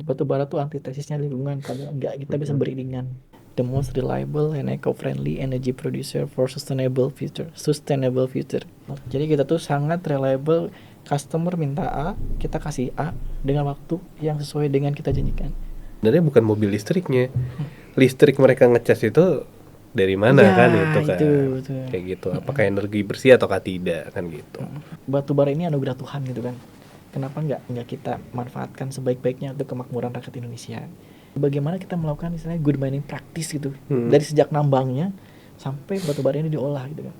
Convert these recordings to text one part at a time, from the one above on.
batu bara tuh antitesisnya lingkungan, kalau enggak kita bisa Mm-mm. beriringan. The most reliable and eco-friendly energy producer for sustainable future. Jadi kita tuh sangat reliable. Customer minta A, kita kasih A dengan waktu yang sesuai dengan kita janjikan. Sebenarnya bukan mobil listriknya. Listrik mereka ngecas itu dari mana Iya, kan itu itu kan. tuh. Kayak gitu. Apakah energi bersih ataukah tidak kan gitu. Batu bara ini anugerah Tuhan gitu kan. Kenapa nggak kita manfaatkan sebaik-baiknya untuk kemakmuran rakyat Indonesia? Bagaimana kita melakukan istilahnya good mining practice gitu, Hmm. dari sejak nambangnya sampai batu bara ini diolah gitu kan.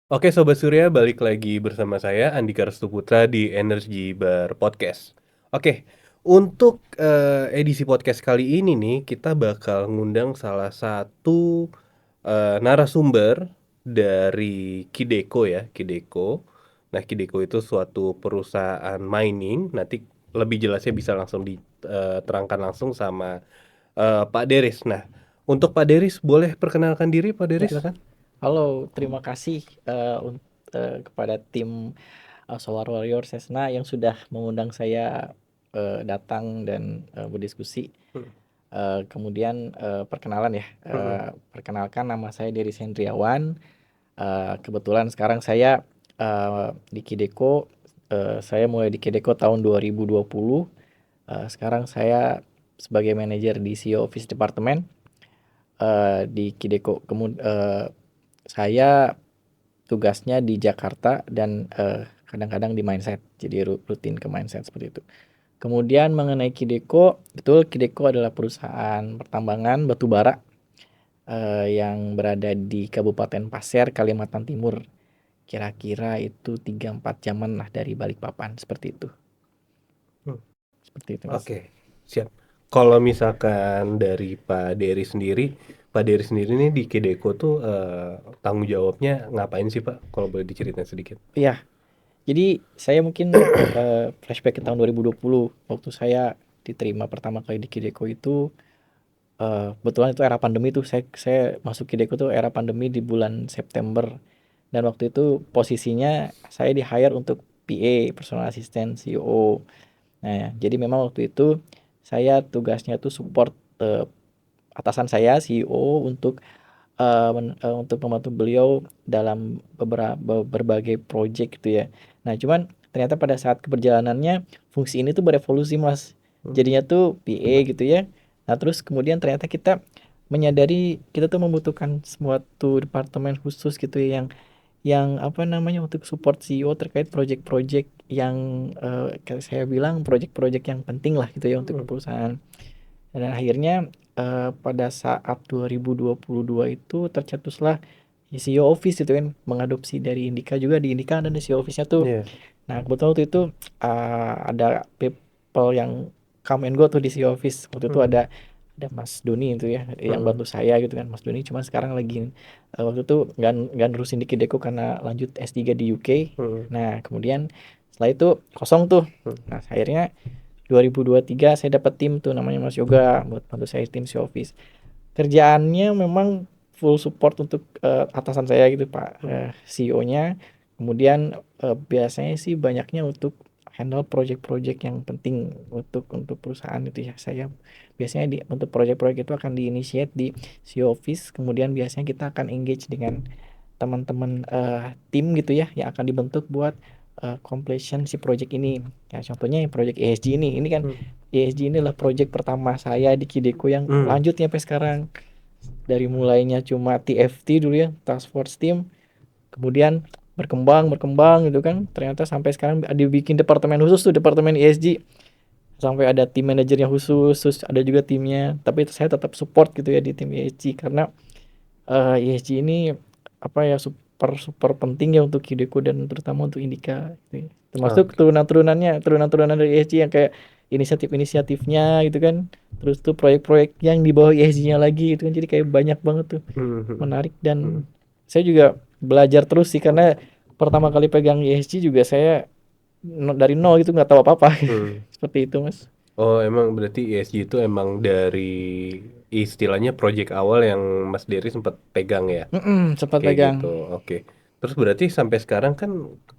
Oke Sobat Surya, balik lagi bersama saya Andika Restu Putra di Energy Bar Podcast. Oke, untuk edisi podcast kali ini nih kita bakal ngundang salah satu narasumber dari Kideko ya, Kideko. Nah, Kideko itu suatu perusahaan mining. Nanti lebih jelasnya bisa langsung diterangkan langsung sama Pak Deris. Nah, untuk Pak Deris boleh perkenalkan diri Pak Ya, Deris, silakan. halo, terima kasih kepada tim Solar Warrior Sesna yang sudah mengundang saya datang dan berdiskusi. Hmm. Kemudian perkenalan ya, Hmm. perkenalkan nama saya Dery Hendriawan. Kebetulan sekarang saya di Kideko, saya mulai di Kideko tahun 2020. Sekarang saya sebagai manajer di CEO Office Department di Kideko. Saya tugasnya di Jakarta dan kadang-kadang di Mindset, jadi rutin ke Mindset seperti itu. Kemudian mengenai Kideko, betul Kideko adalah perusahaan pertambangan batu bara yang berada di Kabupaten Pasir, Kalimantan Timur. Kira-kira itu 3-4 jaman lah dari Balikpapan, seperti itu. Hmm. Seperti itu, Mas. Oke, siap. Kalau misalkan dari Pak Dery sendiri nih di Kideko tuh tanggung jawabnya ngapain sih Pak? Kalau boleh diceritain sedikit. Iya, jadi saya mungkin flashback ke tahun 2020 waktu saya diterima pertama kali di Kideko itu. Kebetulan itu era pandemi tuh, saya masuk Kideko tuh era pandemi di bulan September, dan waktu itu posisinya saya di-hire untuk PA, personal assistant CEO. Nah, jadi memang waktu itu saya tugasnya tuh support atasan saya CEO untuk untuk membantu beliau dalam berbagai project gitu ya. Nah, cuman ternyata pada saat keberjalanannya fungsi ini tuh berevolusi, Mas. Hmm. Jadinya tuh PA gitu ya. Nah, terus kemudian ternyata kita menyadari kita tuh membutuhkan suatu departemen khusus gitu ya, yang apa namanya, untuk support CEO terkait project-project yang kayak saya bilang project-project yang penting lah gitu ya untuk Hmm. perusahaan. Dan akhirnya pada saat 2022 itu tercetuslah CEO Office itu kan, mengadopsi dari Indika, juga di Indika ada CEO Office-nya tuh. Iya. Nah, kebetulan waktu itu ada people yang come and go tuh di CEO Office. Waktu itu Hmm. ada Mas Doni itu ya yang Hmm. bantu saya gitu kan. Mas Doni cuma sekarang lagi waktu itu nggak nerusin di Kideko karena lanjut S3 di UK. Hmm. Nah, kemudian setelah itu kosong tuh. Hmm. Nah, akhirnya 2023 saya dapat tim tuh namanya Mas Yoga buat bantu saya tim si Office. Kerjaannya memang full support untuk atasan saya gitu Pak, Hmm. CEO-nya. Kemudian biasanya sih banyaknya untuk handle project-project yang penting untuk perusahaan itu ya. Saya biasanya untuk project-project itu akan diinitiate di CEO Office, kemudian biasanya kita akan engage dengan teman-teman tim gitu ya yang akan dibentuk buat completion si project ini. Ya contohnya yang project ESG ini kan, Hmm. ESG ini adalah project pertama saya di Kideko yang Hmm. lanjut sampai sekarang. Dari mulainya cuma TFT dulu ya, Task Force Team, kemudian berkembang berkembang gitu kan. Ternyata sampai sekarang dibikin departemen khusus tuh, departemen ESG. Sampai ada tim manajernya khusus, terus ada juga timnya. Tapi saya tetap support gitu ya di tim ESG karena ESG ini apa ya, super super penting ya untuk Kideko dan terutama untuk Indika gitu ya. Termasuk Oke. turunan-turunan dari ESG yang kayak inisiatif-inisiatifnya gitu kan. Terus tuh proyek-proyek yang di bawah ESG-nya lagi gitu kan. Jadi kayak banyak banget tuh, Hmm. Hmm. menarik. Hmm. Dan saya juga belajar terus sih karena pertama kali pegang ESG juga saya dari nol gitu, nggak tahu apa-apa. Hmm. Seperti itu, Mas. Oh, emang berarti ESG itu emang dari istilahnya project awal yang Mas Dery sempat pegang ya, Sempat kayak pegang. gitu. Oke. Terus berarti sampai sekarang kan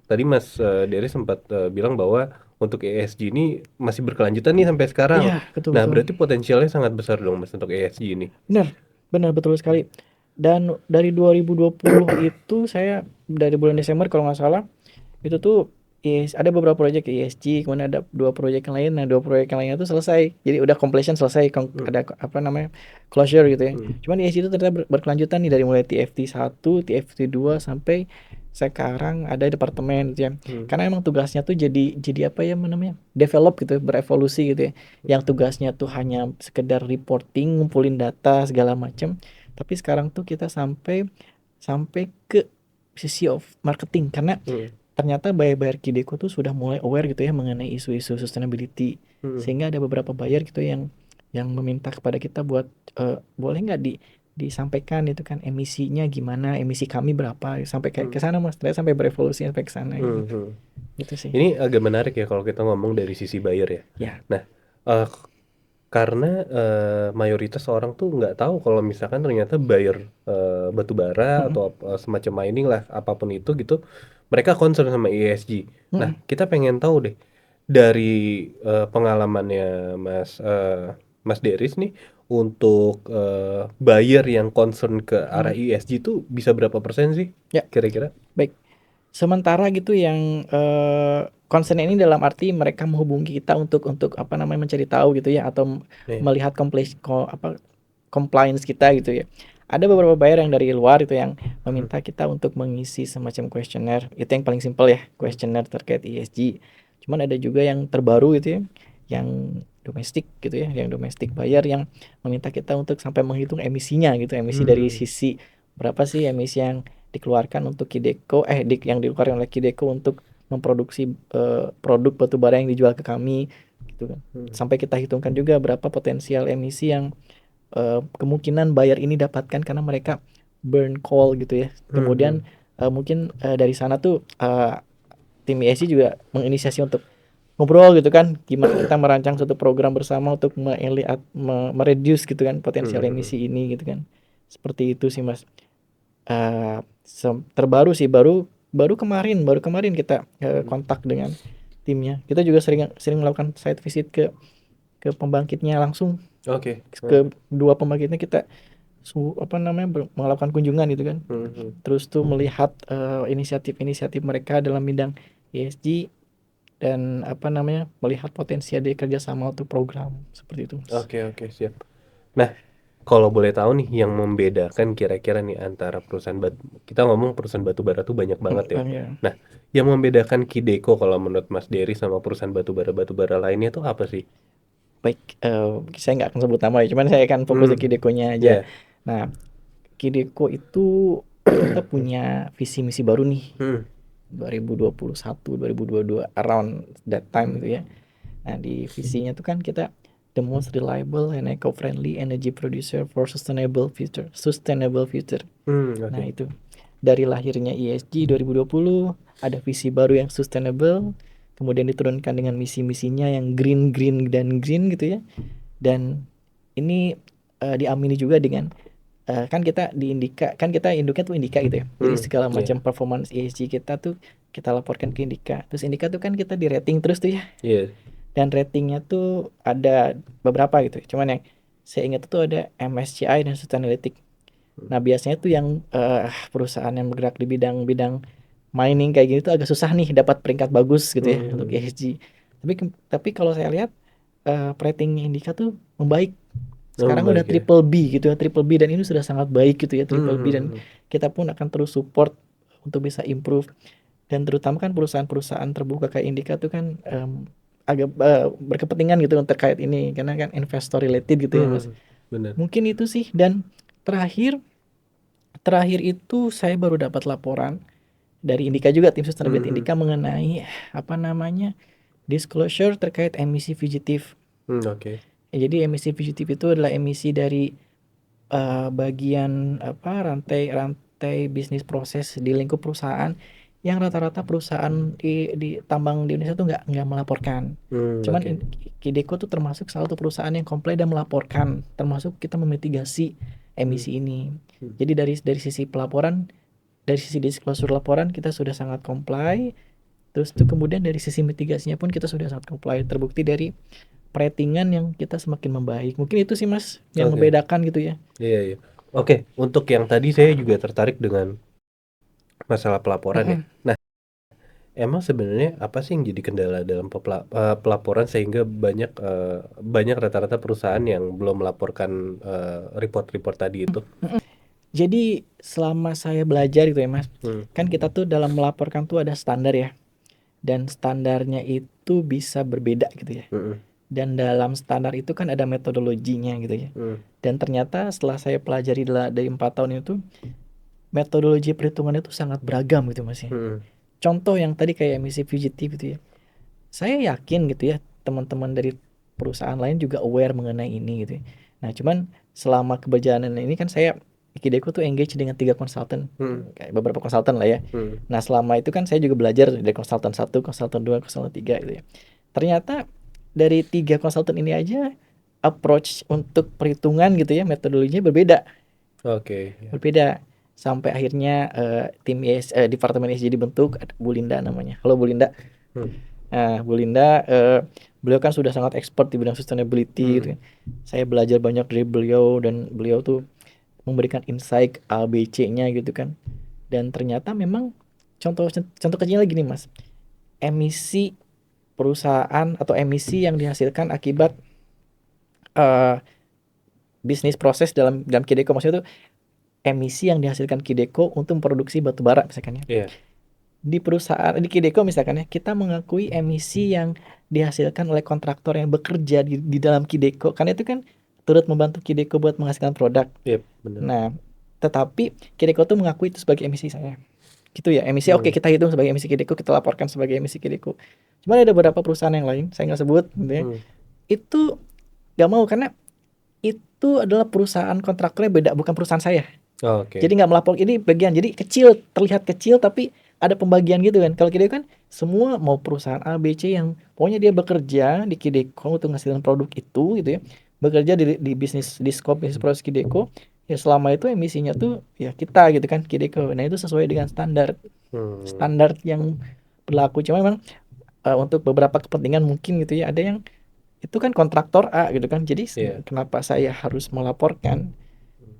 tadi Mas Dery sempat bilang bahwa untuk ESG ini masih berkelanjutan nih sampai sekarang. Iya, betul Nah, betul. berarti potensialnya sangat besar dong Mas untuk ESG ini. Benar, benar betul sekali. Dan dari 2020 itu saya dari bulan Desember kalau nggak salah itu tuh ada beberapa proyek ESG, kemudian ada dua proyek yang lain. Nah, dua proyek yang lainnya tuh selesai. Jadi udah completion selesai, Hmm. ada apa namanya closure gitu ya. Hmm. Cuman ESG itu ternyata berkelanjutan nih dari mulai TFT 1, TFT 2 sampai sekarang ada departemen gitu ya. Hmm. Karena emang tugasnya tuh jadi apa ya namanya? Develop gitu, berevolusi gitu ya. Yang tugasnya tuh hanya sekedar reporting, ngumpulin data segala macam. Tapi sekarang tuh kita sampai sampai ke sisi of marketing karena Hmm. ternyata buyer-buyer Kideko tuh sudah mulai aware gitu ya mengenai isu-isu sustainability, Hmm. sehingga ada beberapa buyer gitu yang meminta kepada kita buat boleh nggak disampaikan itu kan emisinya gimana, emisi kami berapa, sampai kayak ke Hmm. sana Mas, ternyata sampai berevolusi sampai ke sana gitu. Hmm. Hmm. Gitu sih. Ini agak menarik ya kalau kita ngomong dari sisi buyer ya. Ya, Nah, eh, karena mayoritas orang tuh nggak tahu kalau misalkan ternyata buyer batu bara mm-mm, atau semacam mining lah apapun itu gitu, mereka concern sama ESG. Nah, mm-mm, kita pengen tahu deh dari pengalamannya Mas Deris nih untuk buyer yang concern ke arah mm. ESG itu bisa berapa persen sih Ya, kira-kira? baik. Sementara gitu yang concern ini dalam arti mereka menghubungi kita untuk apa namanya mencari tahu gitu ya atau Nih. melihat compliance kita gitu ya. Ada beberapa buyer yang dari luar itu yang Hmm. meminta kita untuk mengisi semacam kuesioner. Itu yang paling simpel ya, Hmm. kuesioner terkait ESG. Cuman ada juga yang terbaru gitu ya, yang domestik gitu ya, yang domestik buyer yang meminta kita untuk sampai menghitung emisinya gitu, emisi dari Hmm. sisi berapa sih emisi yang dikeluarkan untuk Kideko yang dikeluarkan oleh Kideko untuk memproduksi produk batubara yang dijual ke kami gitu kan. Hmm. Sampai kita hitungkan juga berapa potensial emisi yang kemungkinan buyer ini dapatkan karena mereka burn coal gitu ya. Hmm. Kemudian mungkin dari sana tuh tim ESG juga menginisiasi untuk ngobrol gitu kan, gimana kita merancang suatu program bersama untuk mereduce gitu kan potensial Hmm. emisi ini gitu kan. Seperti itu sih Mas. Terbaru sih baru kemarin kita kontak dengan timnya. Kita juga sering sering melakukan site visit ke pembangkitnya langsung, Oke. ke dua pembangkitnya kita apa namanya melakukan kunjungan gitu kan. Hmm. Terus tuh melihat inisiatif-inisiatif mereka dalam bidang ESG dan apa namanya melihat potensi ada kerjasama untuk program seperti itu Mas. Oke, oke, siap. Nah, kalau boleh tahu nih yang membedakan kira-kira nih antara kita ngomong perusahaan batu bara tuh banyak banget ya. Ya. Nah, yang membedakan Kideko kalau menurut Mas Dery sama perusahaan batu bara lainnya tuh apa sih? Baik, saya nggak akan sebut nama ya, cuman saya akan fokus Hmm. ke Kidekonya aja. Ya. Nah, Kideko itu kita punya visi misi baru nih Hmm. 2021 2022 around that time gitu ya. Nah, di visinya tuh kan kita the most reliable and eco-friendly energy producer for sustainable future. Hmm. Nah, Oke. itu dari lahirnya ESG 2020 ada visi baru yang sustainable, kemudian diturunkan dengan misi-misinya yang green green dan green gitu ya. Dan ini diamini juga dengan kan kita di Indika, kan kita induknya tuh Indika gitu ya. Jadi Hmm. segala Iya. macam performance ESG kita tuh kita laporkan ke Indika. Terus Indika tuh kan kita di rating terus tuh ya. Iya. Dan ratingnya tuh ada beberapa gitu. Cuman yang saya ingat tuh ada MSCI dan Sustainalytics. Hmm. Nah, biasanya tuh yang perusahaan yang bergerak di bidang-bidang mining kayak gini tuh agak susah nih dapat peringkat bagus gitu ya untuk Hmm. ESG. Tapi kalau saya lihat ratingnya Indika tuh membaik. Oh, Sekarang udah baik ya. triple B gitu ya, triple B dan ini sudah sangat baik gitu ya Hmm. triple B dan Hmm. kita pun akan terus support untuk bisa improve dan terutama kan perusahaan-perusahaan terbuka kayak Indika tuh kan agak berkepentingan gitu terkait ini karena kan investor related gitu ya Hmm. Mas. Hmm. Benar. Mungkin itu sih dan terakhir terakhir itu saya baru dapat laporan dari Indika juga tim Hmm. sustainability Hmm. Indika mengenai apa namanya disclosure terkait emisi fugitif. Hmm. Oke. Jadi emisi fugitif itu adalah emisi dari bagian apa rantai bisnis proses di lingkup perusahaan yang rata-rata perusahaan di tambang di Indonesia tuh nggak melaporkan. Cuman Oke. Kideko tuh termasuk salah satu perusahaan yang komplain dan melaporkan, termasuk kita memitigasi Hmm. emisi ini. Hmm. Jadi dari sisi pelaporan, dari sisi disclosure laporan kita sudah sangat comply. Terus tuh kemudian dari sisi mitigasinya pun kita sudah sangat comply. Terbukti dari ratingan yang kita semakin membaik. Mungkin itu sih Mas yang Oke. membedakan gitu ya. Iya, iya. Oke, untuk yang tadi saya juga tertarik dengan masalah pelaporan ya. Mm-mm. Nah, emang sebenarnya apa sih yang jadi kendala dalam pelaporan sehingga banyak rata-rata perusahaan yang belum melaporkan report-report tadi itu? Jadi selama saya belajar gitu ya Mas, Hmm. kan kita tuh dalam melaporkan tuh ada standar ya. Dan standarnya itu bisa berbeda gitu ya. Hmm. Dan dalam standar itu kan ada metodologinya gitu ya. Hmm. Dan ternyata setelah saya pelajari dari 4 tahun itu, metodologi perhitungannya itu sangat beragam gitu Mas ya. Hmm. Contoh yang tadi kayak emisi fugitif gitu ya. Saya yakin gitu ya, teman-teman dari perusahaan lain juga aware mengenai ini gitu ya. Nah, cuman selama keberjalanan ini kan saya Kideko tuh engage dengan 3 konsultan, Hmm. kayak beberapa konsultan lah ya. Hmm. Nah, selama itu kan saya juga belajar dari konsultan 1, konsultan 2, konsultan 3 gitu ya. Ternyata dari 3 konsultan ini aja approach untuk perhitungan gitu ya, metodologinya berbeda. Oke. Ya. Berbeda. Sampai akhirnya Departemen ESG dibentuk, ada Bu Linda namanya. Halo Bu Linda. Hmm. Nah, Bu Linda, beliau kan sudah sangat expert di bidang sustainability gitu Hmm. ya. Saya belajar banyak dari beliau dan beliau tuh memberikan insight A, B, C-nya gitu kan. Dan ternyata memang contoh contoh kecilnya lagi nih Mas. Emisi perusahaan atau emisi yang dihasilkan akibat eh, bisnis proses dalam Kideko, maksudnya tuh emisi yang dihasilkan Kideko untuk memproduksi batu bara misalkan ya. Iya. Di perusahaan di Kideko misalkan ya, kita mengakui emisi yang dihasilkan oleh kontraktor yang bekerja di dalam Kideko, karena itu kan turut membantu Kideko buat menghasilkan produk. Iya, benar. Nah, tetapi Kideko tuh mengakui itu sebagai emisi saya. Gitu ya, emisi oke Hmm. kita hitung sebagai emisi Kideko, kita laporkan sebagai emisi Kideko. Cuman ada beberapa perusahaan yang lain, saya nggak sebut gitu ya. Hmm. Itu nggak mau karena itu adalah perusahaan kontraktornya beda, bukan perusahaan saya. Oke. Jadi nggak melapor ini bagian, jadi kecil, terlihat kecil tapi ada pembagian gitu kan. Kalau Kideko kan semua mau perusahaan A, B, C yang pokoknya dia bekerja di Kideko untuk menghasilkan produk itu gitu ya. Bekerja di bisnis di scope bisnis proses Kideko, ya selama itu emisinya tuh ya kita gitu kan Kideko. Nah, itu sesuai dengan standar Hmm. standar yang berlaku. Cuma memang untuk beberapa kepentingan mungkin gitu ya, ada yang itu kan kontraktor A gitu kan. Jadi Iya. kenapa saya harus melaporkan?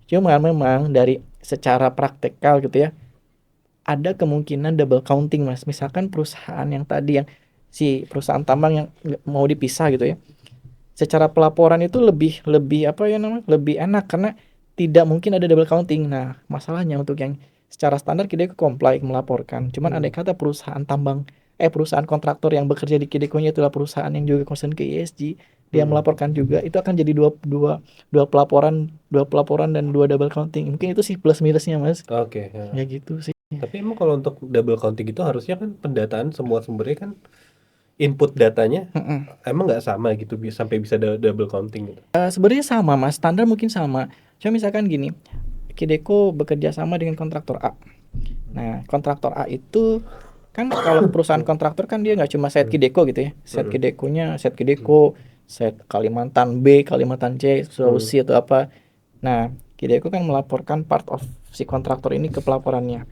Cuma memang dari secara praktekal gitu ya, ada kemungkinan double counting Mas. Misalkan perusahaan yang tadi yang si perusahaan tambang yang mau dipisah gitu ya. Secara pelaporan itu lebih lebih apa ya namanya? Lebih enak karena tidak mungkin ada double counting. Nah, masalahnya untuk yang secara standar kita comply melaporkan. Cuman andai Hmm. kata perusahaan tambang perusahaan kontraktor yang bekerja di Kideko-nya itulah perusahaan yang juga concern ke ESG, dia Hmm. melaporkan juga, itu akan jadi dua dua dua pelaporan dan dua double counting. Mungkin itu sih plus minusnya Mas. Oke. Ya. Ya gitu sih. Tapi emang kalau untuk double counting itu harusnya kan pendataan semua sumbernya kan input datanya Mm-mm. emang nggak sama gitu sampai bisa double counting gitu. Sebenarnya sama Mas, standar mungkin sama. Cuma misalkan gini, Kideko bekerja sama dengan kontraktor A. Nah, kontraktor A itu kan kalau perusahaan kontraktor kan dia nggak cuma set Hmm. Kideko gitu ya. Set Hmm. Kidekonya, set Kideko, set Kalimantan B, Kalimantan C, Hmm. Sulawesi atau apa. Nah, Kideko kan melaporkan part of si kontraktor ini ke pelaporannya.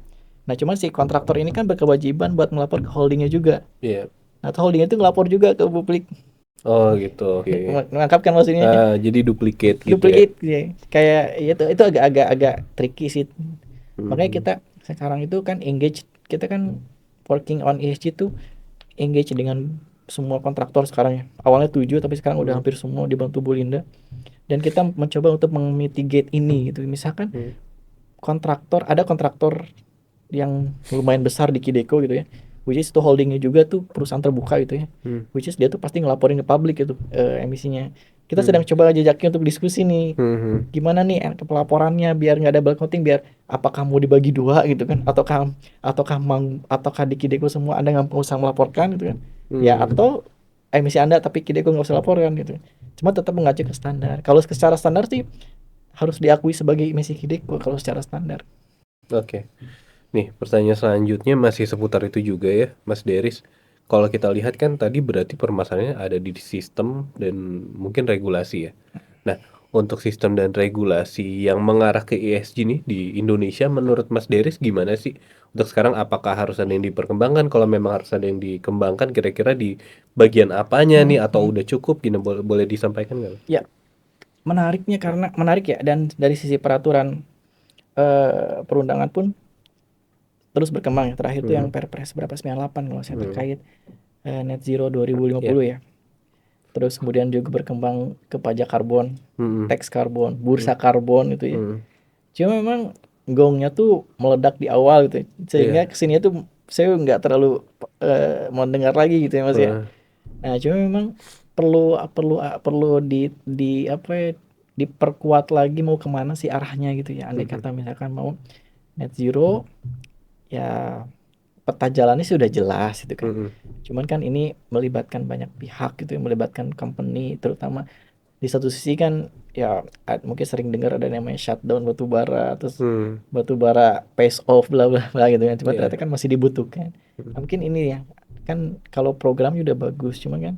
Nah, cuma si kontraktor ini kan berkewajiban buat melapor ke holdingnya juga. Iya. Nah, holdingnya itu ngelapor juga ke publik. Oh gitu. Oke. Mengangkap kan maksudnya? Jadi duplicate gitu ya. Duplicate ya. Kayak itu agak tricky sih. Makanya Hmm. kita sekarang itu kan engage, kita kan working on ESG tuh engage dengan semua kontraktor sekarang ya. Awalnya 7 tapi sekarang udah Hmm. hampir semua dibantu Bu Linda. Dan kita mencoba untuk memitigate ini gitu. Misalkan Hmm. ada kontraktor yang lumayan besar di Kideko gitu ya. Which is itu holdingnya juga tuh perusahaan terbuka gitu ya. Hmm. Which is dia tuh pasti ngelaporin ke publik gitu emisinya. Kita Hmm. sedang coba jajakin untuk diskusi nih. Hmm. Gimana nih pelaporannya biar nggak double counting, biar apakah mau dibagi dua gitu kan, ataukah di Kideko semua Anda nggak usah melaporkan gitu kan. Ya, Hmm. atau emisi Anda tapi Kideko nggak usah laporkan gitu. Cuma tetap mengacu ke standar. Kalau secara standar sih harus diakui sebagai emisi Kideko kalau secara standar. Oke. Nih, pertanyaan selanjutnya masih seputar itu juga ya, Mas Deris. Kalau kita lihat kan tadi berarti permasalahannya ada di sistem dan mungkin regulasi ya. Nah, untuk sistem dan regulasi yang mengarah ke ESG nih di Indonesia menurut Mas Deris gimana sih? Untuk sekarang apakah harus ada yang diperkembangkan? Kalau memang harus ada yang dikembangkan kira-kira di bagian apanya nih atau udah cukup gini boleh, boleh disampaikan nggak? Ya, menariknya karena menarik ya, dan dari sisi peraturan perundangan pun terus berkembang ya. Terakhir itu yang Perpres berapa 98 kalau saya terkait net zero 2050 ya. Terus kemudian juga berkembang ke pajak karbon, tax karbon, bursa karbon itu ya. Cuma memang gongnya tuh meledak di awal gitu, sehingga kesini tuh saya nggak terlalu mendengar lagi gitu ya Mas ya. Nah cuma memang perlu perlu perlu di apa ya, diperkuat lagi mau kemana sih arahnya gitu ya. Andai kata misalkan mau net zero ya, peta jalannya sudah jelas gitu kan. Cuman kan ini melibatkan banyak pihak gitu ya, melibatkan company terutama. Di satu sisi kan ya mungkin sering dengar ada namanya shutdown batu bara, terus batu bara pays off bla bla bla gitu kan. Cuma ternyata kan masih dibutuhkan. Nah, mungkin ini ya kan kalau program udah bagus, cuma kan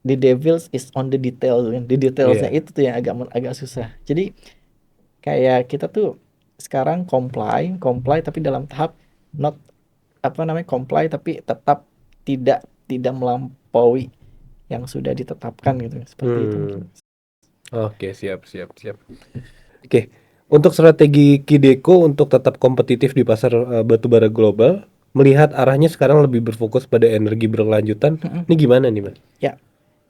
the devils is on the detail kan. Di detailsnya itu tuh yang agak susah. Jadi kayak kita tuh sekarang comply tapi dalam tahap not apa namanya comply tapi tetap tidak melampaui yang sudah ditetapkan gitu seperti itu mungkin. Oke, siap, siap, siap. Oke, untuk strategi Kideko untuk tetap kompetitif di pasar batubara global, melihat arahnya sekarang lebih berfokus pada energi berkelanjutan. Ini gimana nih, Mas? Ya,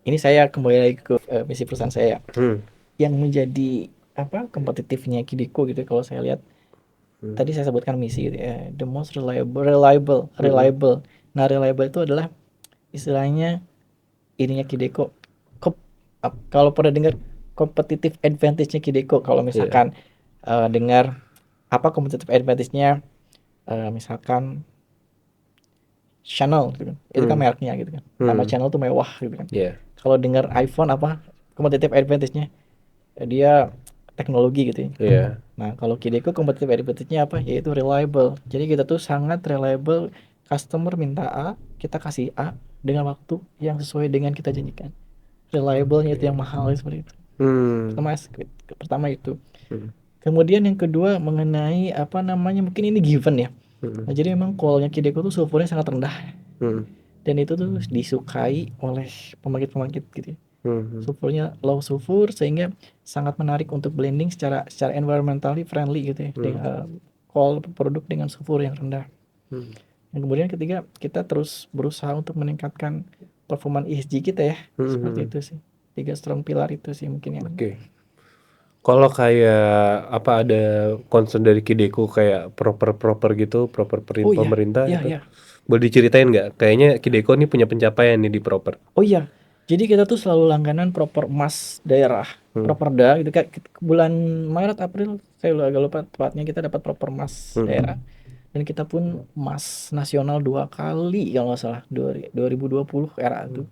ini saya kembali lagi ke misi perusahaan saya yang menjadi apa kompetitifnya Kideko gitu kalau saya lihat. Tadi saya sebutkan misi gitu ya, the most reliable. Nah, reliable itu adalah istilahnya ininya Kideko. Kalau pernah dengar competitive advantage-nya Kideko, kalau misalkan dengar apa competitive advantage-nya, misalkan Chanel gitu kan. Itu kan mereknya gitu kan. Nama Chanel tuh mewah gitu kan. Kalau dengar iPhone apa competitive advantage-nya? Dia teknologi gitu ya. Nah, kalau Kideko competitive advantage-nya apa? Yaitu reliable. Jadi kita tuh sangat reliable. Customer minta A, kita kasih A dengan waktu yang sesuai dengan kita janjikan. Reliable-nya itu yang mahal seperti itu. Pertama itu. Kemudian yang kedua mengenai apa namanya, mungkin ini given ya. Nah, jadi memang call-nya Kideko tuh sulfurnya sangat rendah. Dan itu tuh disukai oleh pembangkit-pembangkit gitu ya. Sulfurnya low sulfur sehingga sangat menarik untuk blending secara environmentally friendly gitu ya. Dengan call produk dengan sulfur yang rendah. Dan kemudian ketiga, kita terus berusaha untuk meningkatkan performa ESG kita ya. Seperti itu sih. 3 strong pilar itu sih mungkin yang. Kalau kayak apa ada concern dari Kideko kayak proper gitu, proper pemerintah itu. Boleh diceritain nggak? Kayaknya Kideko nih punya pencapaian nih di proper. Oh iya. Jadi kita tuh selalu langganan proper emas daerah, properda gitu kayak bulan Maret April saya agak lupa tepatnya, kita dapat proper emas daerah. Dan kita pun emas nasional 2 kali kalau nggak salah 2020 era itu.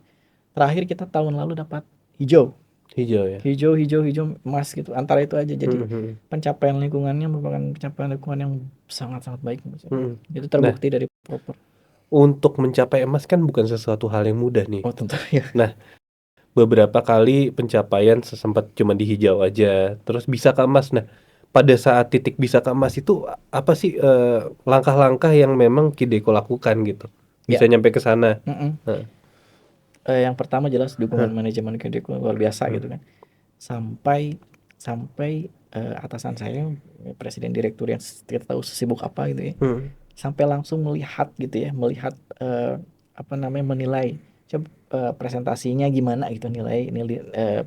Terakhir kita tahun lalu dapat hijau ya. Hijau emas gitu. Antara itu aja. Jadi pencapaian lingkungannya merupakan pencapaian lingkungan yang sangat-sangat baik. Itu terbukti dari proper. Untuk mencapai emas kan bukan sesuatu hal yang mudah nih. Oh tentu ya. Nah, beberapa kali pencapaian sempat cuma di hijau aja, terus bisa ke emas. Nah, pada saat titik bisa ke emas itu apa sih langkah-langkah yang memang Kideko lakukan gitu? Bisa nyampe ke sana. Yang pertama jelas dukungan manajemen Kideko luar biasa gitu kan. Sampai atasan saya, presiden direktur yang kita tahu sesibuk apa gitu ya. Sampai langsung melihat gitu ya, menilai presentasinya gimana gitu,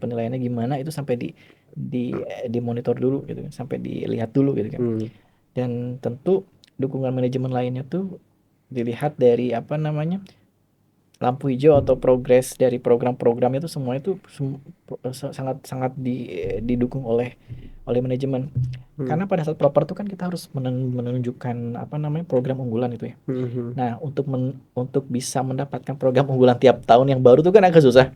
penilaiannya gimana itu sampai di monitor dulu gitu, sampai dilihat dulu gitu kan. Dan tentu dukungan manajemen lainnya tuh dilihat dari lampu hijau atau progres dari program-program itu semua itu sangat didukung oleh manajemen. Karena pada saat proper itu kan kita harus menunjukkan program unggulan itu ya. Nah, untuk bisa mendapatkan program unggulan tiap tahun yang baru itu kan agak susah.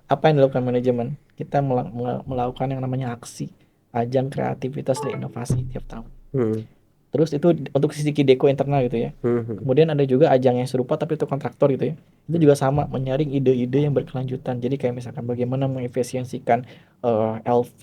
Apa yang dilakukan manajemen? Kita melakukan yang namanya aksi, ajang kreativitas dan inovasi tiap tahun. Terus itu untuk sisi Kideco internal gitu ya. Kemudian ada juga ajang yang serupa tapi itu kontraktor gitu ya. Itu juga sama menyaring ide-ide yang berkelanjutan. Jadi kayak misalkan bagaimana mengefisiensikan LV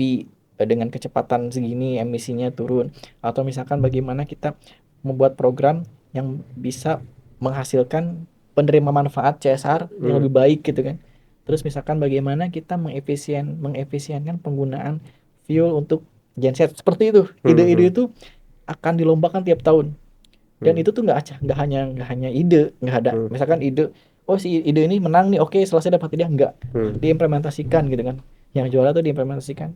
dengan kecepatan segini emisinya turun, atau misalkan bagaimana kita membuat program yang bisa menghasilkan penerima manfaat CSR yang lebih baik gitu kan. Terus misalkan bagaimana kita mengefisienkan penggunaan fuel untuk genset seperti itu. Ide-ide itu akan dilombakan tiap tahun. Dan itu tuh nggak hanya ide, nggak ada misalkan ide, oh si ide ini menang nih, oke selesai dapat ide, nggak, diimplementasikan gitu kan. Yang juara tuh diimplementasikan.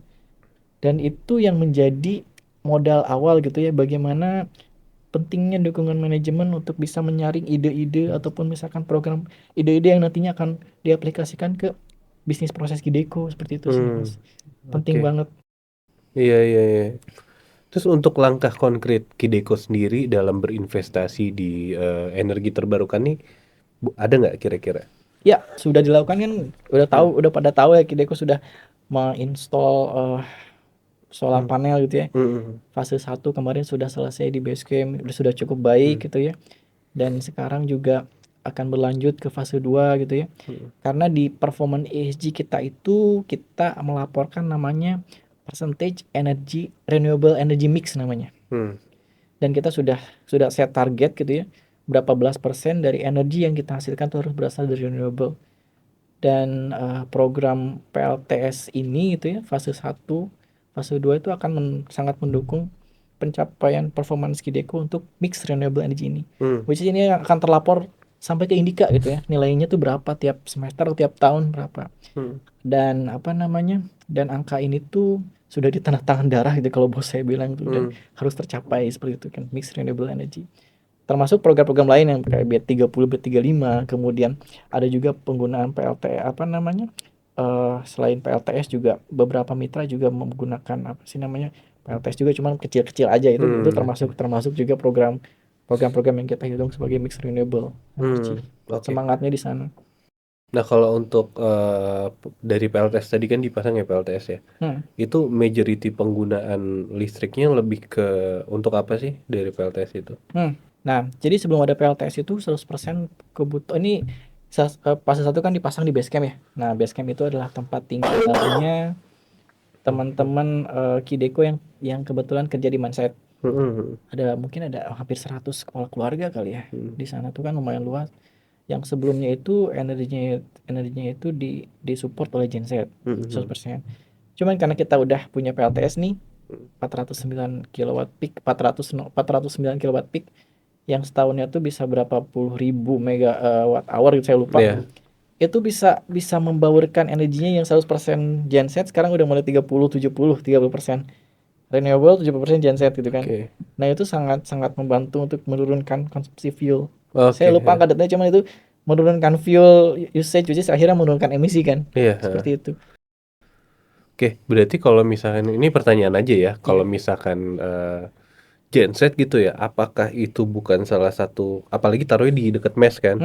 Dan itu yang menjadi modal awal gitu ya, bagaimana pentingnya dukungan manajemen untuk bisa menyaring ide-ide ataupun misalkan program ide-ide yang nantinya akan diaplikasikan ke bisnis proses Kideco seperti itu sih Mas. Penting Oke. banget. Iya, iya, iya. Terus untuk langkah konkret Kideco sendiri dalam berinvestasi di energi terbarukan nih, ada nggak kira-kira? Ya, sudah dilakukan kan, udah tahu, udah pada tahu ya Kideco sudah menginstall solar panel gitu ya. Fase 1 kemarin sudah selesai di base camp, sudah cukup baik gitu ya. Dan sekarang juga akan berlanjut ke fase 2 gitu ya. Karena di performance ESG kita itu kita melaporkan namanya percentage energy renewable energy mix namanya. Dan kita sudah set target gitu ya. Berapa belas persen dari energi yang kita hasilkan itu harus berasal dari renewable. Dan program PLTS ini gitu ya, fase 1, fase 2 itu akan sangat mendukung pencapaian performance Kideco untuk mix renewable energy ini. Which is ini akan terlapor sampai ke Indika gitu ya. Nilainya tuh berapa tiap semester, tiap tahun berapa. Dan apa namanya? Dan angka ini tuh sudah di tanda tangan darah gitu kalau bos saya bilang tuh, dan harus tercapai seperti itu kan, mix renewable energy. Termasuk program-program lain yang kayak B30, B35, kemudian ada juga penggunaan PLT apa namanya? Selain PLTS juga beberapa mitra juga menggunakan apa sih namanya? PLTS juga, cuman kecil-kecil aja, itu termasuk juga program-program yang kita hitung sebagai mix renewable energy. Oke. Semangatnya di sana. Nah, kalau untuk dari PLTS tadi kan dipasang ya PLTS ya. Itu majority penggunaan listriknya lebih ke untuk apa sih dari PLTS itu? Nah, jadi sebelum ada PLTS itu 100% kebutuhan ini, fase 1 kan dipasang di base camp ya. Nah, base camp itu adalah tempat tinggalnya teman-teman Kideco yang kebetulan kerja di Manset. Mungkin ada hampir 100 kepala keluarga kali ya. Di sana tuh kan lumayan luas. Yang sebelumnya itu energinya itu disupport oleh genset 100%. Cuman karena kita udah punya PLTS nih 409 kilowatt peak, 409 kilowatt peak, yang setahunnya tuh bisa berapa puluh ribu megawatt hour gitu, saya lupa. Itu bisa membaurkan energinya yang 100% genset, sekarang udah mulai 30% renewable, 70% genset gitu kan. Nah, itu sangat membantu untuk menurunkan konsumsi fuel. Saya lupa angka detailnya, cuman itu menurunkan fuel usage, akhirnya menurunkan emisi kan. Seperti itu. Oke, berarti kalau misalkan ini pertanyaan aja ya, kalau misalkan genset gitu ya, apakah itu bukan salah satu, apalagi taruhnya di dekat mes kan,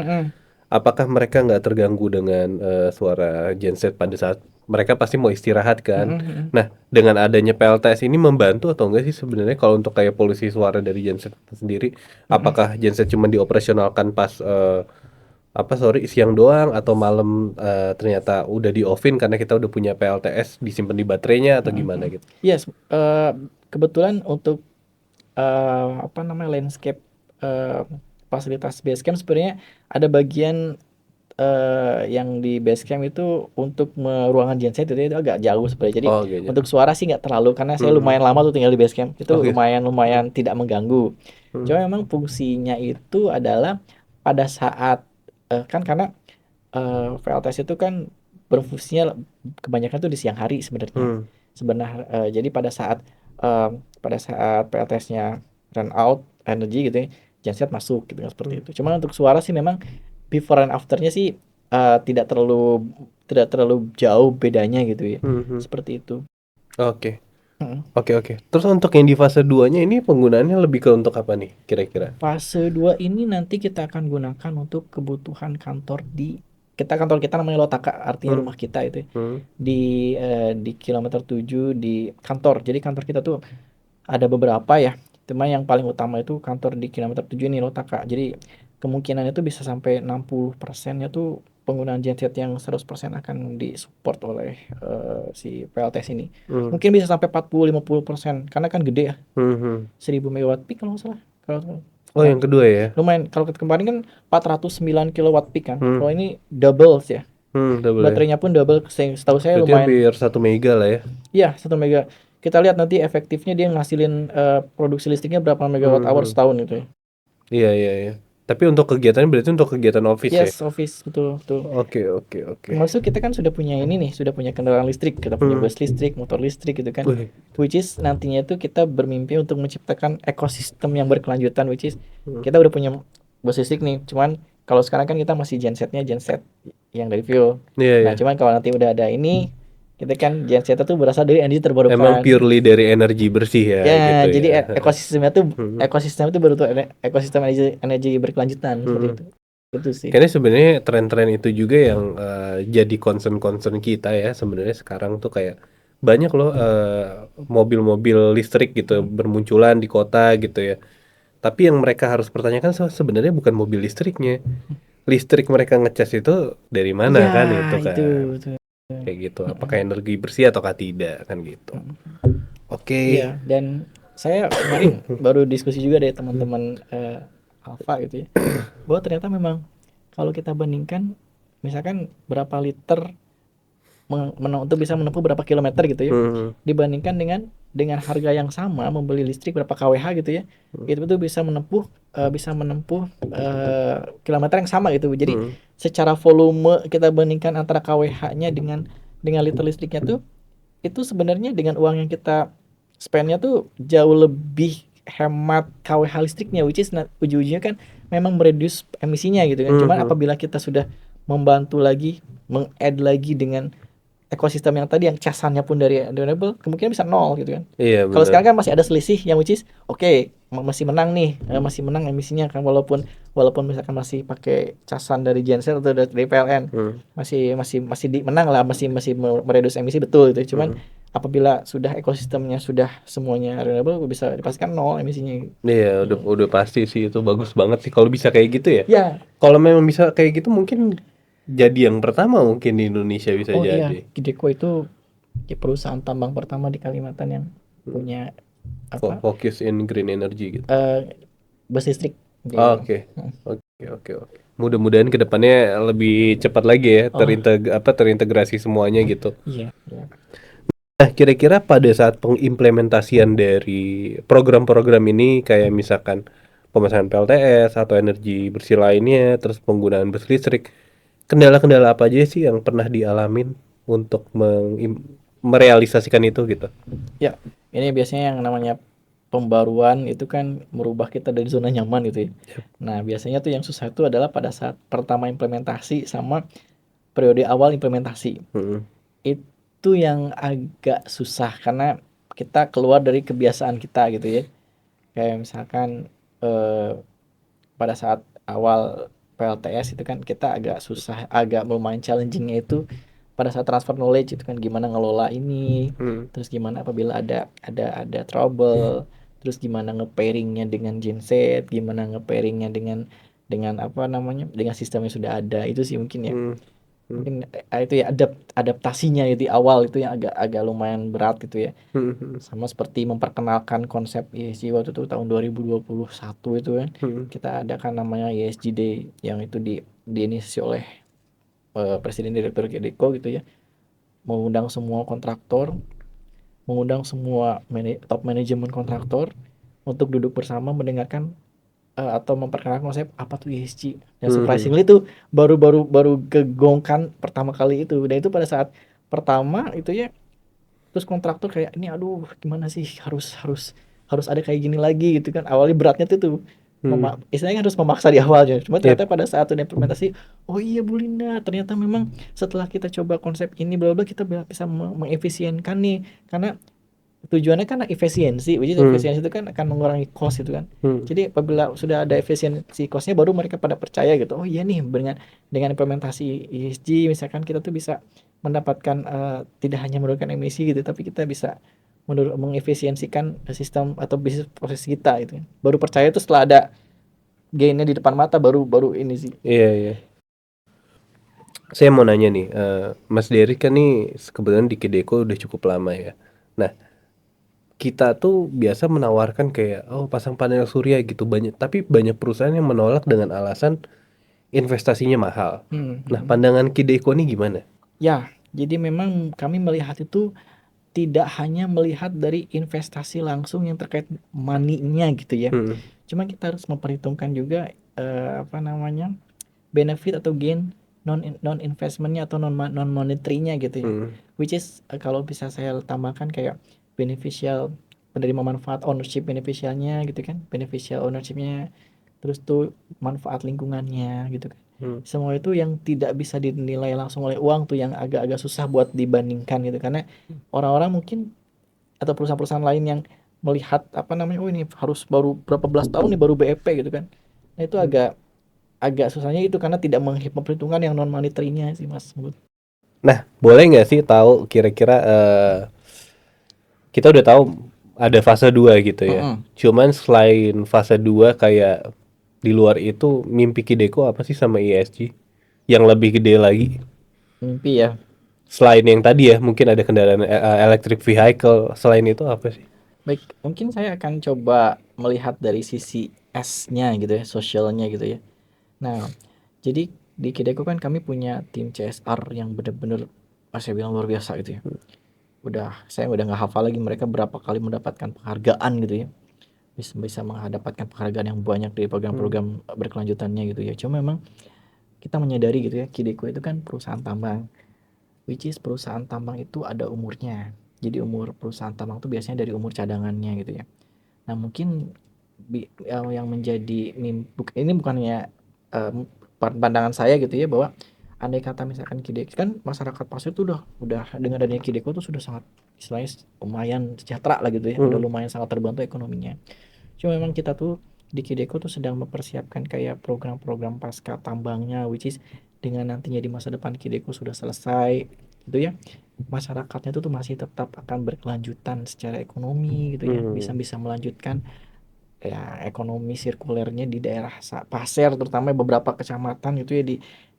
apakah mereka nggak terganggu dengan suara genset pada saat mereka pasti mau istirahat kan? Nah, dengan adanya PLTS ini membantu atau enggak sih sebenarnya kalau untuk kayak polusi suara dari genset itu sendiri? Apakah genset cuma dioperasionalkan pas siang doang, atau malam ternyata udah di offin karena kita udah punya PLTS disimpan di baterainya, atau gimana gitu? Yes, kebetulan untuk apa namanya, landscape fasilitas basecamp sebenarnya ada bagian yang di basecamp itu untuk ruangan genset itu agak jauh sebenarnya. Jadi untuk suara sih nggak terlalu, karena saya lumayan lama tuh tinggal di basecamp. Itu lumayan tidak mengganggu. Cuma memang fungsinya itu adalah pada saat kan, karena VLTS itu kan berfungsinya kebanyakan tuh di siang hari sebenarnya. Jadi pada saat PLTS-nya run out energi gitu ya, genset masuk gitu kan, seperti itu. Cuma untuk suara sih memang before and after-nya sih tidak terlalu jauh bedanya gitu ya. Seperti itu. Oke. Terus untuk yang di fase 2-nya ini penggunaannya lebih ke untuk apa nih kira-kira? Fase 2 ini nanti kita akan gunakan untuk kebutuhan kantor kantor kita namanya Lotaka, artinya rumah kita itu. Di kilometer 7 di kantor. Jadi kantor kita tuh ada beberapa ya. Cuma yang paling utama itu kantor di kilometer 7 ini Lotaka. Jadi kemungkinan itu bisa sampai 60%-nya tuh penggunaan genset yang 100% akan disupport oleh si PLTS ini. Hmm. Mungkin bisa sampai 40-50% karena kan gede ya, Hmm. 1000 megawatt peak kalau nggak salah. Oh, yang kedua ya. Lumayan, kalau kemarin kan 409 kilowatt peak kan. Hmm. Kalau ini double ya. Double ya. Baterainya pun double, setahu saya Berarti lumayan. hampir 1 mega lah ya. Iya, 1 mega. Kita lihat nanti efektifnya dia ngasilin produksi listriknya berapa megawatt hour Hmm. setahun gitu ya. Iya, iya, iya. Tapi untuk kegiatan berarti untuk kegiatan office ya. Yes, office, betul, betul. Oke, oke, oke. Termasuk kita kan sudah punya ini nih, sudah punya kendaraan listrik, kita punya bus listrik, motor listrik gitu kan. Wih. Which is nantinya itu kita bermimpi untuk menciptakan ekosistem yang berkelanjutan, which is kita udah punya bus listrik nih. Cuman kalau sekarang kan kita masih gensetnya genset yang dari fuel. Iya, iya. Nah, cuman kalau nanti udah ada ini, kita kan genset itu berasal dari energi terbarukan. Emang purely dari energi bersih ya, Ya, gitu jadi ya. ekosistem itu berbentuk ekosistem energi berkelanjutan seperti itu. Itu sih. Karena sebenarnya tren-tren itu juga yang jadi concern-concern kita ya sebenarnya sekarang tuh kayak banyak loh mobil-mobil listrik gitu bermunculan di kota gitu ya. Tapi yang mereka harus pertanyakan sebenarnya bukan mobil listriknya. Listrik mereka ngecas itu dari mana Ya, kan itu kan. itu. Kayak gitu. Apakah energi bersih ataukah tidak kan gitu. Oke. Iya, dan saya kemarin baru diskusi juga dari teman-teman Alfa gitu ya, bahwa ternyata memang kalau kita bandingkan, misalkan berapa liter untuk bisa menempuh berapa kilometer gitu ya, dibandingkan dengan harga yang sama membeli listrik berapa kWh gitu ya, itu tuh bisa menempuh kilometer yang sama gitu. Jadi secara volume kita bandingkan antara kWh-nya dengan liter listriknya tuh, itu sebenarnya dengan uang yang kita spendnya tuh jauh lebih hemat kWh listriknya, which is ujung-ujungnya kan memang mereduce emisinya gitu kan. Cuman apabila kita sudah membantu lagi, meng-add lagi dengan ekosistem yang tadi yang casannya pun dari renewable, kemungkinan bisa nol gitu kan. Iya, Kalau benar. sekarang kan masih ada selisih yang which is masih menang nih, masih menang emisinya kan, walaupun misalkan masih pakai casan dari genset atau dari PLN, masih menang lah, masih mereduce emisi betul gitu. Cuman apabila sudah ekosistemnya sudah semuanya renewable, bisa dipastikan nol emisinya. Iya, udah pasti sih itu bagus banget sih kalau bisa kayak gitu ya. Ya. Kalau memang bisa kayak gitu mungkin jadi yang pertama mungkin di Indonesia bisa Oh iya, jadi. Gideko itu perusahaan tambang pertama di Kalimantan yang punya Focus in green energy gitu. bus listrik. Oke. Mudah-mudahan kedepannya lebih cepat lagi ya terintegrasi semuanya gitu. Iya. Nah, kira-kira pada saat pengimplementasian dari program-program ini kayak misalkan pemesanan PLTS atau energi bersih lainnya, terus penggunaan bus listrik, kendala-kendala apa aja sih yang pernah dialamin untuk merealisasikan itu gitu? Ya, ini biasanya yang namanya pembaruan itu kan merubah kita dari zona nyaman gitu ya. Nah, biasanya tuh yang susah itu adalah pada saat pertama implementasi sama periode awal implementasi. Itu yang agak susah karena kita keluar dari kebiasaan kita gitu ya. Kayak misalkan pada saat awal PLTS itu kan kita agak susah, agak lumayan challengingnya itu pada saat transfer knowledge itu kan, gimana ngelola ini, terus gimana apabila ada trouble, terus gimana nge-pairingnya dengan genset, gimana nge-pairingnya dengan apa namanya, dengan sistem yang sudah ada. Itu sih mungkin ya. Mungkin itu ya adaptasinya ya di awal itu yang agak lumayan berat gitu ya. Sama seperti memperkenalkan konsep ESG waktu itu tahun 2021 itu kan. Kita adakan namanya ESG Day yang itu diinisiasi oleh Presiden Direktur Gideko gitu ya. Mengundang semua kontraktor, mengundang semua top manajemen kontraktor untuk duduk bersama mendengarkan atau memperkenalkan konsep apa tuh ESG. Dan surprisingly itu baru kegongkan pertama kali itu. Dan itu pada saat pertama itu ya, terus kontraktor kayak ini aduh gimana sih, harus ada kayak gini lagi gitu kan. Awalnya beratnya tuh istilahnya harus memaksa di awalnya. Cuma ternyata pada saat udah implementasi, oh iya Bu Linda, ternyata memang setelah kita coba konsep ini bla bla, kita bisa mengefisienkan nih, karena tujuannya kan efisiensi, efisiensi itu kan akan mengurangi cost itu kan. Jadi apabila sudah ada efisiensi costnya, baru mereka pada percaya gitu. Oh iya nih, dengan implementasi ESG misalkan kita tuh bisa mendapatkan tidak hanya menurunkan emisi gitu, tapi kita bisa mengefisiensikan sistem atau bisnis proses kita gitu kan. Baru percaya itu setelah ada gainnya di depan mata, baru baru ini sih. Iya, iya. Saya mau nanya nih, Mas Dery kan nih kebetulan di Kideko udah cukup lama ya. Nah, kita tuh biasa menawarkan kayak, oh pasang panel surya gitu banyak, tapi banyak perusahaan yang menolak dengan alasan investasinya mahal. Nah, pandangan Kideko nih gimana? Ya, jadi memang kami melihat itu tidak hanya melihat dari investasi langsung yang terkait money-nya gitu ya. Hmm, Cuma kita harus memperhitungkan juga apa namanya, benefit atau gain non investmentnya atau non monetary-nya gitu ya. hmm, Which is kalau bisa saya tambahkan kayak beneficial, penerima manfaat, ownership beneficialnya gitu kan, beneficial ownership-nya, terus tuh manfaat lingkungannya gitu kan. hmm, Semua itu yang tidak bisa dinilai langsung oleh uang tuh yang agak-agak susah buat dibandingkan gitu, karena orang-orang mungkin atau perusahaan-perusahaan lain yang melihat apa namanya, oh ini harus baru berapa belas tahun nih baru BEP gitu kan. Nah itu hmm. agak agak susahnya itu karena tidak memperhitungkan yang non monetary-nya sih Mas. Nah, boleh nggak sih tahu kira-kira kita udah tahu ada fase 2 gitu ya. Mm-mm. Cuman selain fase 2 kayak di luar itu mimpi Kideko apa sih sama ESG? Yang lebih gede lagi. Mimpi ya. Selain yang tadi ya, mungkin ada kendaraan electric vehicle. Selain itu apa sih? Baik, mungkin saya akan coba melihat dari sisi S-nya gitu ya, sosialnya gitu ya. Nah, jadi di Kideko kan kami punya tim CSR yang benar-benar saya bilang luar biasa gitu ya. Saya udah nggak hafal lagi mereka berapa kali mendapatkan penghargaan gitu ya. Bisa bisa mendapatkan penghargaan yang banyak dari Hmm. program-program berkelanjutannya gitu ya. Cuma memang kita menyadari gitu ya, Kideko itu kan perusahaan tambang, which is perusahaan tambang itu ada umurnya. Jadi umur perusahaan tambang itu biasanya dari umur cadangannya gitu ya. Nah mungkin yang menjadi ini bukannya pandangan saya gitu ya, bahwa andai kata misalkan Kideko kan masyarakat pasir tuh udah dengan adanya Kideko tuh sudah sangat istilahnya lumayan sejahtera lah gitu ya, udah Hmm. lumayan sangat terbantu ekonominya. Cuma memang kita tuh di Kideko tuh sedang mempersiapkan kayak program-program pasca tambangnya, which is dengan nantinya di masa depan Kideko sudah selesai gitu ya, masyarakatnya tuh masih tetap akan berkelanjutan secara ekonomi gitu ya, bisa Hmm. bisa melanjutkan ya ekonomi sirkulernya di daerah Pasir, terutama beberapa kecamatan gitu ya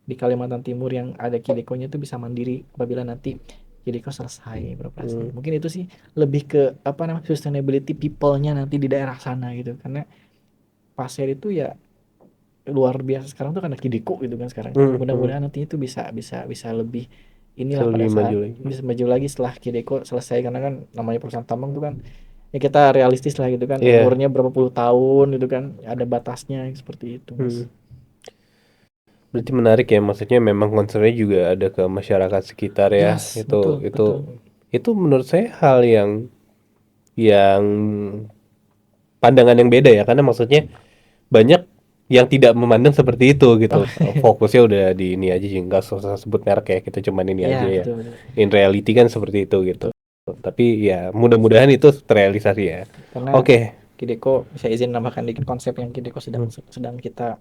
di Kalimantan Timur yang ada Kidekonya itu bisa mandiri apabila nanti Kideko selesai beroperasi. Hmm. Mungkin itu sih lebih ke apa namanya, sustainability people-nya nanti di daerah sana gitu, karena Pasir itu ya luar biasa sekarang tuh karena Kideko gitu kan sekarang. Hmm. Hmm. Mudah-mudahan nanti itu bisa lebih Bisa inilah pada lebih saat maju lagi. bisa maju lagi setelah Kideko selesai, karena kan namanya perusahaan tambang tuh kan ya kita realistis lah gitu kan, Iya. umurnya berapa puluh tahun gitu kan, ada batasnya seperti itu Hmm. Mas. Berarti menarik ya, maksudnya memang concernnya juga ada ke masyarakat sekitar ya. Yes, Itu betul itu betul. itu menurut saya hal yang pandangan yang beda ya, karena maksudnya banyak yang tidak memandang seperti itu Oh gitu. Fokusnya udah di ini aja sih, nggak usah sebut merek ya, kita cuman ini iya aja ya. betul betul In reality kan seperti itu gitu. betul. Tapi ya mudah-mudahan itu terrealisasi ya. Karena Oke. Kideko, saya izin nambahkan dikit, konsep yang Kideko sedang Hmm. sedang kita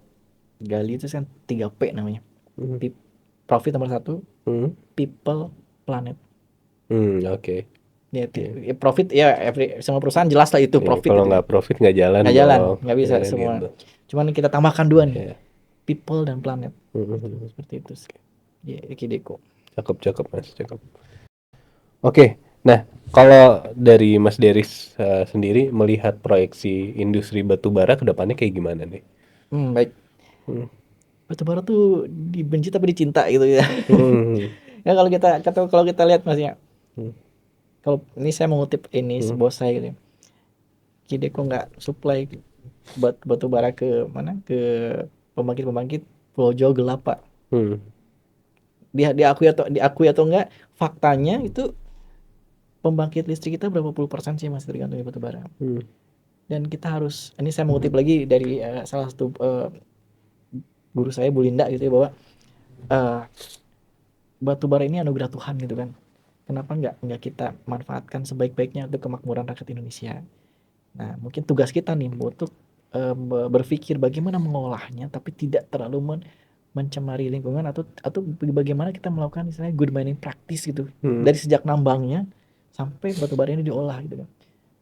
gali itu kan 3P namanya. Hmm. Profit nomor satu, Hmm. people, planet. Hmm. Oke. Ya, Iya. profit ya, semua perusahaan jelas lah itu Iya, profit kalau gitu ya. nggak profit nggak jalan Nggak jalan, dong, nggak ya bisa kan semua. gitu. Cuman kita tambahkan dua nih, Ya. people dan planet. Itu Hmm. seperti itu. Ya, Kideko. Cakep, cakep mas, cakep. Oke, nah kalau dari Mas Deris sendiri melihat proyeksi industri batubara ke depannya kayak gimana nih? Baik. Hmm. Batubara tuh dibenci tapi dicinta gitu ya. Hmm. Ya kalau kita lihat Mas ya, Hmm. kalau ini saya mengutip ini Hmm. sebuah saya gitu ya. Kideko nggak supply batu bara ke mana, ke pembangkit Pulau Jawa gelap Pak. Hmm. Diakui atau enggak, faktanya itu pembangkit listrik kita berapa puluh persen sih masih tergantung dari batu bara. Hmm. Dan kita harus, ini saya mengutip lagi dari salah satu guru saya Bu Linda gitu ya, bahwa eh, batu bara ini anugerah Tuhan gitu kan. Kenapa nggak kita manfaatkan sebaik-baiknya untuk kemakmuran rakyat Indonesia. Nah, mungkin tugas kita nih untuk berpikir bagaimana mengolahnya tapi tidak terlalu mencemari lingkungan, atau bagaimana kita melakukan misalnya good mining practice gitu. Hmm. Dari sejak nambangnya sampai batu bara ini diolah gitu kan.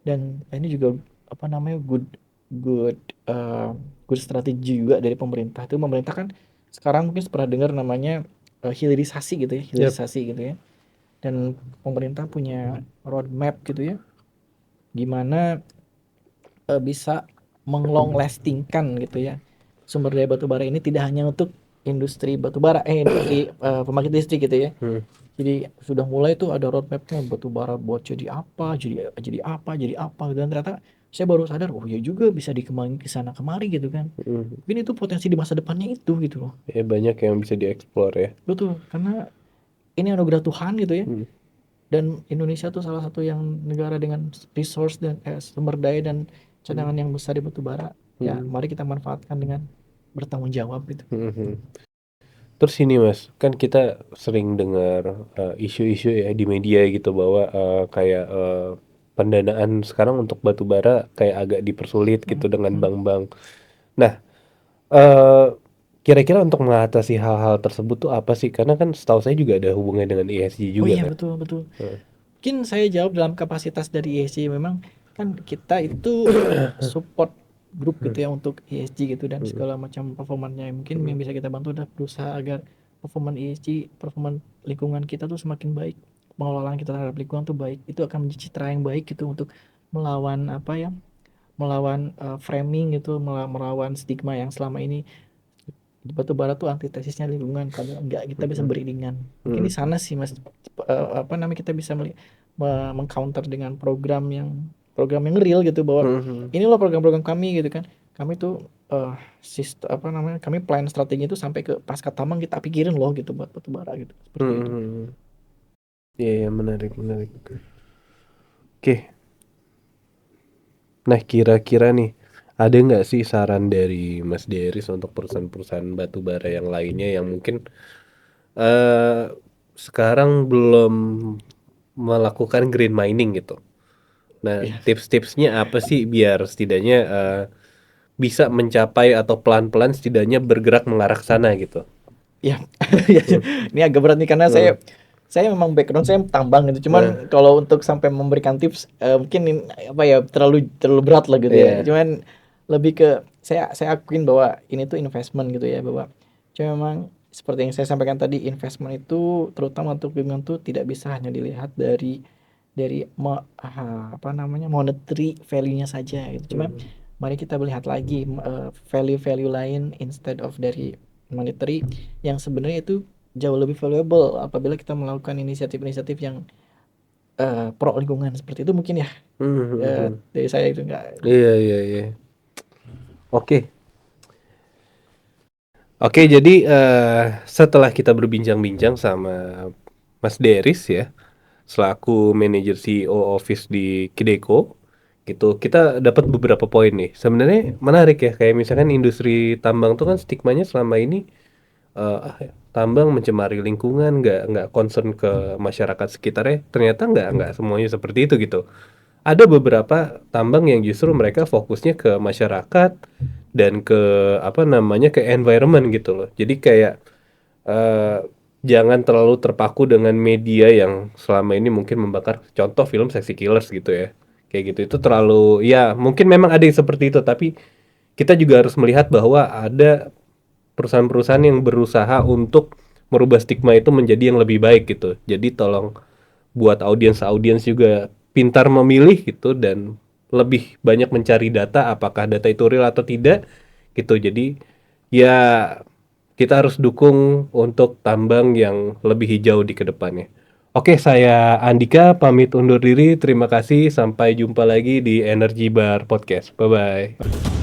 Dan ini juga apa namanya good good eh, good strategi juga dari pemerintah. Itu pemerintah kan sekarang mungkin pernah dengar namanya hilirisasi gitu ya, Yap. hilirisasi gitu ya. Dan pemerintah punya roadmap gitu ya, gimana bisa menglong lastingkan gitu ya sumber daya batu bara ini tidak hanya untuk industri batu bara industri pembangkit listrik gitu ya. Hmm. Jadi sudah mulai tuh ada roadmapnya batu bara buat jadi apa dan ternyata saya baru sadar oh ya juga bisa dikembangin ke sana kemari gitu kan. Hmm. Mungkin itu potensi di masa depannya itu gitu loh. Ya banyak yang bisa dieksplor ya. Betul, karena ini anugerah Tuhan gitu ya. Hmm. Dan Indonesia tuh salah satu yang negara dengan resource dan sumber daya dan cadangan yang besar di batu bara. Ya, Hmm. mari kita manfaatkan dengan bertanggung jawab gitu. Hmm. Terus ini Mas, kan kita sering dengar isu-isu ya di media gitu bahwa kayak pendanaan sekarang untuk batu bara kayak agak dipersulit gitu dengan Hmm. bank-bank. Nah, eh kira-kira untuk mengatasi hal-hal tersebut tuh apa sih? Karena kan setahu saya juga ada hubungannya dengan ESG Oh juga iya kan. betul betul. Heeh. Mungkin saya jawab dalam kapasitas dari ESG memang kan kita itu support grup gitu ya untuk ESG gitu dan Hmm. segala macam performanya mungkin Hmm. yang bisa kita bantu adalah berusaha agar performa ESG, performa lingkungan kita tuh semakin baik, pengelolaan kita terhadap lingkungan tuh baik, itu akan menjadi citra yang baik gitu untuk melawan apa ya, melawan framing gitu, melawan stigma yang selama ini batu bara tuh antitesisnya lingkungan, padahal enggak, kita bisa Hmm. beriringan. Mungkin di Hmm. sana sih Mas apa namanya kita bisa mengcounter dengan program yang real gitu bahwa Hmm. ini loh program-program kami gitu kan. Kami tuh sistem apa namanya? Kami plan strategi itu sampai ke pasca tambang kita pikirin loh gitu buat batu bara gitu. Seperti itu. Hmm. Iya, iya, menarik, menarik. Oke, nah kira-kira nih, ada nggak sih saran dari Mas Deris untuk perusahaan-perusahaan batu bara yang lainnya yang mungkin eh sekarang belum melakukan green mining gitu? Nah, Iya. tips-tipsnya apa sih biar setidaknya bisa mencapai atau pelan-pelan setidaknya bergerak mengarah ke sana gitu? Iya. Hmm. Ini agak berat nih karena Hmm. saya memang background saya tambang gitu. Nah, Cuman kalau untuk sampai memberikan tips mungkin apa ya terlalu terlalu berat lah gitu ya. iya. Cuman lebih ke saya akuin bahwa ini tuh investment gitu ya bahwa cuma memang seperti yang saya sampaikan tadi investment itu terutama untuk lingkungan tuh tidak bisa hanya dilihat dari apa namanya monetary value-nya saja gitu. Cuma Hmm. mari kita melihat lagi value-value lain instead of dari monetary yang sebenarnya itu jauh lebih valuable apabila kita melakukan inisiatif-inisiatif yang pro lingkungan seperti itu mungkin ya Hmm. Hmm. Hmm. dari saya itu enggak. Iya, iya, iya. Oke. Oke, jadi setelah kita berbincang-bincang sama Mas Deris ya, selaku manajer CEO Office di Kideko, gitu, kita dapat beberapa poin nih. Sebenarnya menarik ya, kayak misalkan industri tambang tuh kan stigmanya selama ini tambang mencemari lingkungan, nggak concern ke masyarakat sekitarnya. Ternyata nggak semuanya seperti itu gitu. Ada beberapa tambang yang justru mereka fokusnya ke masyarakat dan ke apa namanya ke environment gitu loh. Jadi kayak eh, jangan terlalu terpaku dengan media yang selama ini mungkin membakar contoh film Sexy Killers gitu ya. Kayak gitu itu terlalu ya mungkin memang ada yang seperti itu tapi kita juga harus melihat bahwa ada perusahaan-perusahaan yang berusaha untuk merubah stigma itu menjadi yang lebih baik gitu. Jadi tolong buat audiens-audiens juga pintar memilih gitu dan lebih banyak mencari data apakah data itu real atau tidak gitu. Jadi ya kita harus dukung untuk tambang yang lebih hijau di kedepannya. Oke, saya Andika pamit undur diri. Terima kasih. Sampai jumpa lagi di Energy Bar Podcast. Bye bye.